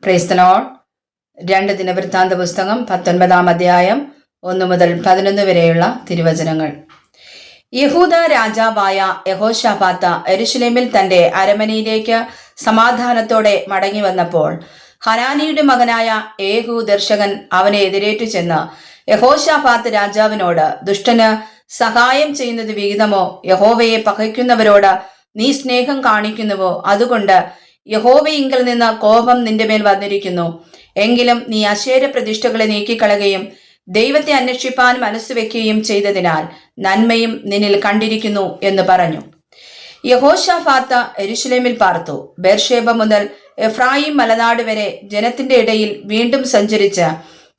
Praise the Lord. 2 ദിനവൃത്താന്ത പുസ്തകം 19 അധ്യായം 1 മുതൽ 11 വരെയുള്ള തിരുവചനങ്ങൾ. യഹൂദ രാജാവായ യഹോശാഫാത്ത് യെരൂശലേമിൽ തന്റെ അരമനയിലേക്ക് സമാധാനത്തോടെ മടങ്ങി വന്നപ്പോൾ ഹനാനിയുടെ മകനായ യേഹൂ ദർശകൻ അവനെ എതിരേറ്റു ചെന്ന് യഹോശാഫാത്ത് രാജാവിനോട്, ദുഷ്ടന് സഹായം ചെയ്യുന്നത് വിഹിതമോ? യഹോവയെ പകയ്ക്കുന്നവരോട് നീ സ്നേഹം കാണിക്കുന്നുവോ? അതുകൊണ്ട് യഹോവയിങ്കൽ നിന്ന് കോപം നിന്റെ മേൽ വന്നിരിക്കുന്നു. എങ്കിലും നീ അശേര പ്രതിഷ്ഠകളെ നീക്കിക്കളയുകയും ദൈവത്തെ അന്വേഷിപ്പാൻ മനസ്സുവെക്കുകയും ചെയ്തതിനാൽ നന്മയും നിന്നിൽ കണ്ടിരിക്കുന്നു എന്ന് പറഞ്ഞു. യഹോശാഫാത്ത് യെരൂശലേമിൽ പാർത്തു. ബേർഷേബ മുതൽ എഫ്രായിം മലനാട് വരെ ജനത്തിന്റെ ഇടയിൽ വീണ്ടും സഞ്ചരിച്ച്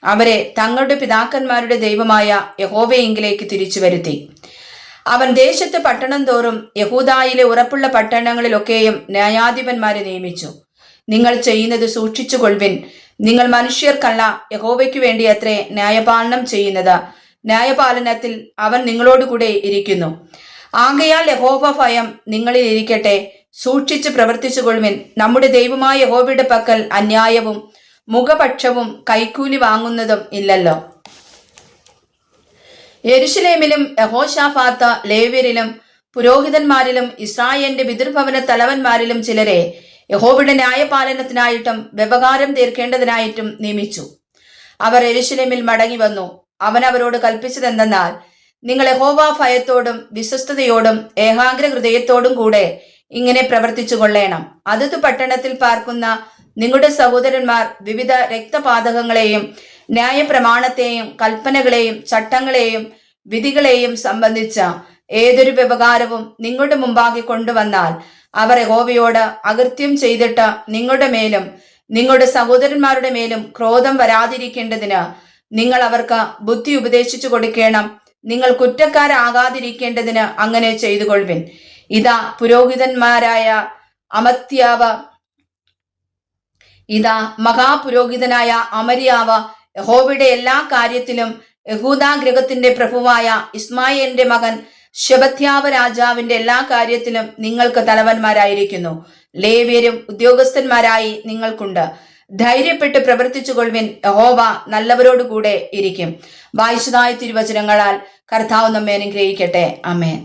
അവരെ തങ്ങളുടെ പിതാക്കന്മാരുടെ ദൈവമായ യഹോവയെങ്കിലേക്ക് തിരിച്ചു വരുത്തി. അവൻ ദേശത്ത് പട്ടണം തോറും യഹൂദായിലെ ഉറപ്പുള്ള പട്ടണങ്ങളിലൊക്കെയും ന്യായാധിപന്മാരെ നിയമിച്ചു. നിങ്ങൾ ചെയ്യുന്നത് സൂക്ഷിച്ചു കൊള്ളുവിൻ. നിങ്ങൾ മനുഷ്യർക്കല്ല, യഹോവയ്ക്കു വേണ്ടി അത്രേ ന്യായപാലനം ചെയ്യുന്നത്. ന്യായപാലനത്തിൽ അവൻ നിങ്ങളോടുകൂടെ ഇരിക്കുന്നു. ആകയാൽ യഹോവ ഭയം നിങ്ങളിൽ ഇരിക്കട്ടെ. സൂക്ഷിച്ച് പ്രവർത്തിച്ചു കൊള്ളുവിൻ. നമ്മുടെ ദൈവമായ യഹോവയുടെ പക്കൽ അന്യായവും മുഖപക്ഷവും കൈക്കൂലി വാങ്ങുന്നതും ഇല്ലല്ലോ. യെരൂശലേമിലും യഹോശാഫാത്ത് ലേവ്യരിലും പുരോഹിതന്മാരിലും ഇസ്രായേലിന്റെ പിതൃഭവന തലവന്മാരിലും ചിലരെ യഹോവയുടെ ന്യായപാലനത്തിനായിട്ടും വ്യവഹാരം തീർക്കേണ്ടതിനായിട്ടും നിയമിച്ചു. അവർ യെരൂശലേമിൽ മടങ്ങി വന്നു. അവൻ അവരോട് കൽപ്പിച്ചതെന്തെന്നാൽ, നിങ്ങൾ യഹോവ ഭയത്തോടും വിശ്വസ്തയോടും ഏകാഗ്ര ഹൃദയത്തോടും കൂടെ ഇങ്ങനെ പ്രവർത്തിച്ചു കൊള്ളേണം. അതത് പട്ടണത്തിൽ പാർക്കുന്ന നിങ്ങളുടെ സഹോദരന്മാർ വിവിധ രക്തപാതകങ്ങളെയും ന്യായപ്രമാണത്തെയും കൽപ്പനകളെയും ചട്ടങ്ങളെയും വിധികളെയും സംബന്ധിച്ച ഏതൊരു വ്യവഹാരവും നിങ്ങളുടെ മുമ്പാകെ കൊണ്ടുവന്നാൽ അവർ യഹോവയോട് അകൃത്യം ചെയ്തിട്ട് നിങ്ങളുടെ മേലും നിങ്ങളുടെ സഹോദരന്മാരുടെ മേലും ക്രോധം വരാതിരിക്കേണ്ടതിന് നിങ്ങൾ അവർക്ക് ബുദ്ധി ഉപദേശിച്ചു കൊടുക്കണം. നിങ്ങൾ കുറ്റക്കാരാകാതിരിക്കേണ്ടതിന് അങ്ങനെ ചെയ്തു കൊള്ളുവിൻ. ഇതാ പുരോഹിതന്മാരായ മഹാപുരോഹിതനായ അമര്യാവ് യഹോവയുടെ എല്ലാ കാര്യത്തിലും യഹൂദാഗൃഹത്തിന്റെ പ്രഭുവായ ഇസ്മായേലിന്റെ മകൻ ശെബത്യാവ് രാജാവിന്റെ എല്ലാ കാര്യത്തിലും നിങ്ങൾക്ക് തലവന്മാരായിരിക്കുന്നു. ലേവ്യരും ഉദ്യോഗസ്ഥന്മാരായി നിങ്ങൾക്കുണ്ട്. ധൈര്യപ്പെട്ട് പ്രവർത്തിച്ചു കൊള്ളുവിൻ. യഹോവ നല്ലവരോടുകൂടെ ഇരിക്കും. വായിച്ചതായ തിരുവചനങ്ങളാൽ കർത്താവ് നമ്മെ അനുഗ്രഹിക്കട്ടെ. ആമേൻ.